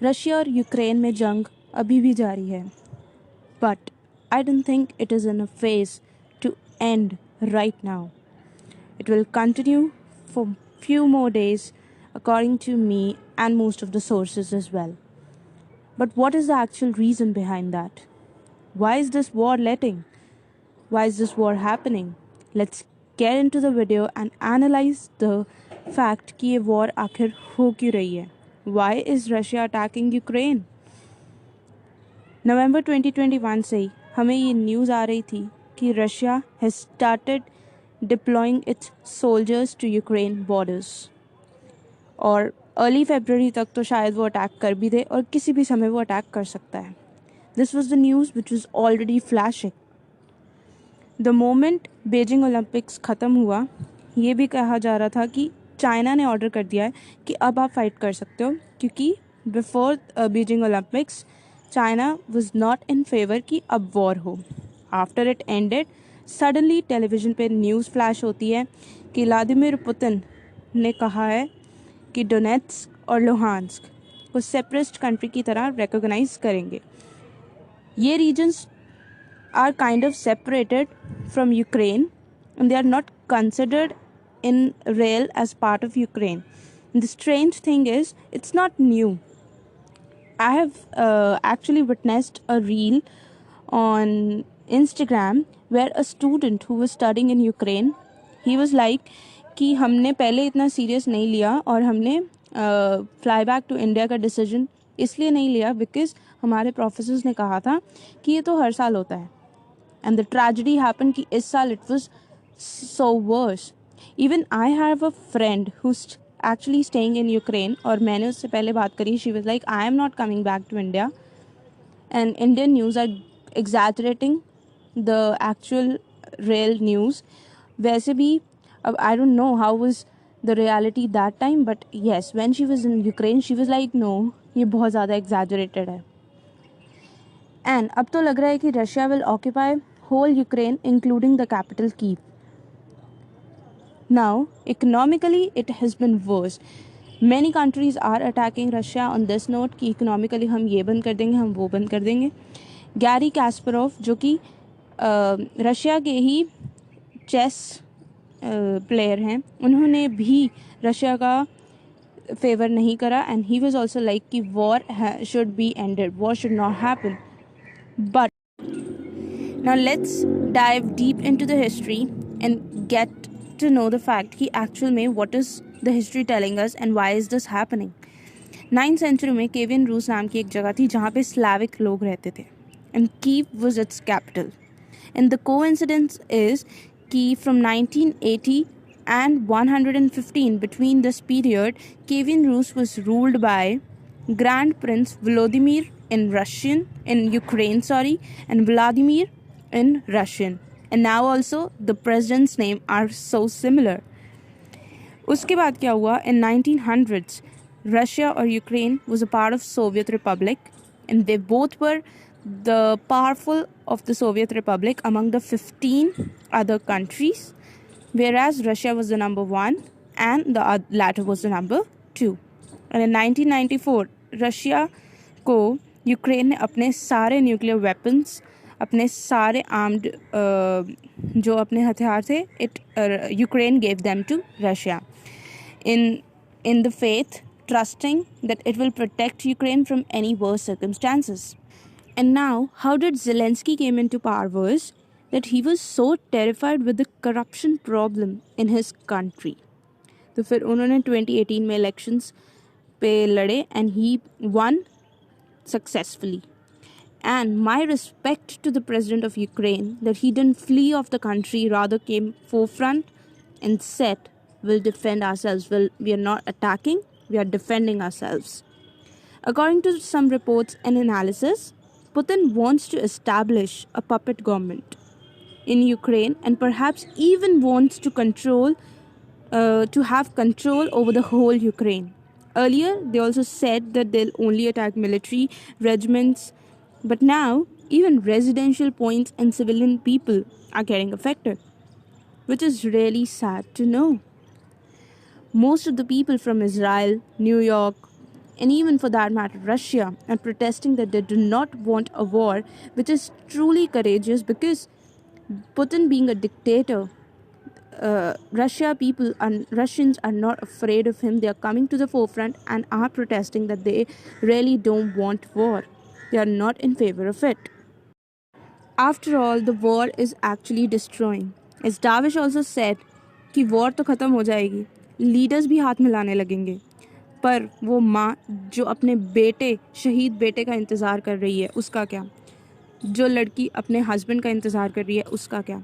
Russia और Ukraine में जंग अभी भी जारी है, but I don't think it is in a phase to end right now. It will continue for few more days, according to me and most of the sources as well. But what is the actual reason behind that? Why is this war letting? Why is this war happening? Let's get into the video and analyze the fact कि ये war आखिर हो क्यों रही है. Why is Russia attacking Ukraine? नवंबर 2021 से ही हमें ये न्यूज़ आ रही थी कि Russia has started deploying its soldiers to Ukraine borders, और अर्ली फरवरी तक तो शायद वो अटैक कर भी दे और किसी भी समय वो अटैक कर सकता है. This was the news which was already flashing. The moment Beijing Olympics ख़त्म हुआ, ये भी कहा जा रहा था कि चाइना ने ऑर्डर कर दिया है कि अब आप फाइट कर सकते हो, क्योंकि before Beijing Olympics China was not in favor कि अब वॉर हो. After it ended, suddenly television पे न्यूज़ फ्लैश होती है कि व्लादिमीर पुतिन ने कहा है कि डोनेट्स्क और लुहांस्क को सेपरेट कंट्री की तरह रिकॉग्नाइज करेंगे. ये reasons are kind of separated from Ukraine and they are not considered in real as part of Ukraine. The strange thing is, it's not new. I have actually witnessed a reel on Instagram where a student who was studying in Ukraine, he was like कि हमने पहले इतना serious नहीं लिया और हमने fly back to India का decision इसलिए नहीं लिया बिकॉज हमारे प्रोफेसर्स ने कहा था कि ये तो हर साल होता है. एंड द ट्रेजेडी हैपन कि इस साल it was so worse. Even I have a friend who actually staying in Ukraine, और मैंने उससे पहले बात करी. She was like, I am not coming back to India, and Indian news are exaggerating the actual real news. वैसे भी I don't know how was the reality that time, but yes, when she was in Ukraine, she was like, no, ये बहुत ज़्यादा exaggerated है. And अब तो लग रहा है कि Russia will occupy whole Ukraine, including the capital Kyiv. Now, economically, it has been worse. Many countries are attacking Russia on this note कि economically हम ये बंद कर देंगे, हम वो बंद कर देंगे. गैरी कास्परोव, जो कि रशिया के ही चेस प्लेयर हैं, उन्होंने भी रशिया का फेवर नहीं करा. And he was also like कि war should be ended, war should not happen. But now let's dive deep into the history and get to know the fact कि actual में what is the history telling us and why is this happening. 9th century में केवियन रूस नाम की एक जगह थी जहाँ पे स्लाविक लोग रहते थे, and Kyiv was its capital. And the coincidence is कि from 1980 and 115, between this period, Kievan Rus was ruled by Grand Prince Volodymyr in Ukraine, and Vladimir in Russian. And now also the president's name are so similar. उसके बाद क्या हुआ? In 1900s, Russia or Ukraine was a part of Soviet Republic, and they both were the powerful of the Soviet Republic among the 15 other countries, whereas Russia was the number 1 and the latter was the number 2. And in 1994, Russia को Ukraine ने अपने सारे nuclear weapons, अपने सारे armed जो अपने हथियार थे, Ukraine gave them to Russia in the faith, trusting that it will protect Ukraine from any worse circumstances. And now, how did Zelensky came into power was that he was so terrified with the corruption problem in his country. तो फिर उन्होंने 2018 में elections पे लड़े and he won successfully. And my respect to the president of Ukraine that he didn't flee off the country, rather came forefront and said, we'll defend ourselves. Well, we are not attacking, we are defending ourselves. According to some reports and analysis, Putin wants to establish a puppet government in Ukraine and perhaps even wants to have control over the whole Ukraine. Earlier, they also said that they'll only attack military regiments, but now even residential points and civilian people are getting affected, which is really sad to know. Most of the people from Israel, New York, and even for that matter, Russia, and protesting that they do not want a war, which is truly courageous because Putin being a dictator, Russians are not afraid of him. They are coming to the forefront and are protesting that they really don't want war. They are not in favor of it. After all, the war is actually destroying. As Davish also said कि war तो ख़त्म हो जाएगी, leaders भी हाथ मिलाने लगेंगे, पर वो माँ जो अपने बेटे शहीद बेटे का इंतज़ार कर रही है उसका क्या, जो लड़की अपने हस्बैंड का इंतज़ार कर रही है उसका क्या,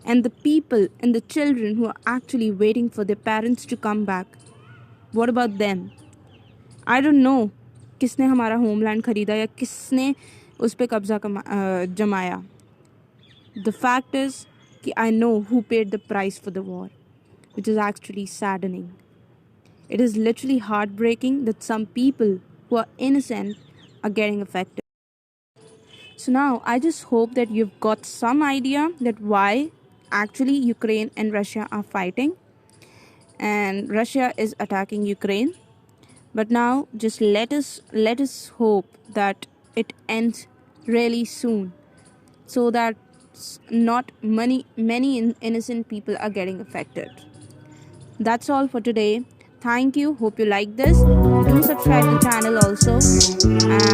and the people and the children who are actually waiting for their parents to come back, what about them? I don't know किसने हमारा होमलैंड ख़रीदा या किसने उस पर कब्ज़ा जमाया. The fact is कि I know who paid the price for the war, which is actually saddening. It is literally heartbreaking that some people who are innocent are getting affected. So now I just hope that you've got some idea that why actually Ukraine and Russia are fighting and Russia is attacking Ukraine. But now just let us hope that it ends really soon so that not many innocent people are getting affected. That's all for today. Thank you. Hope you like this. Do subscribe to the channel also. And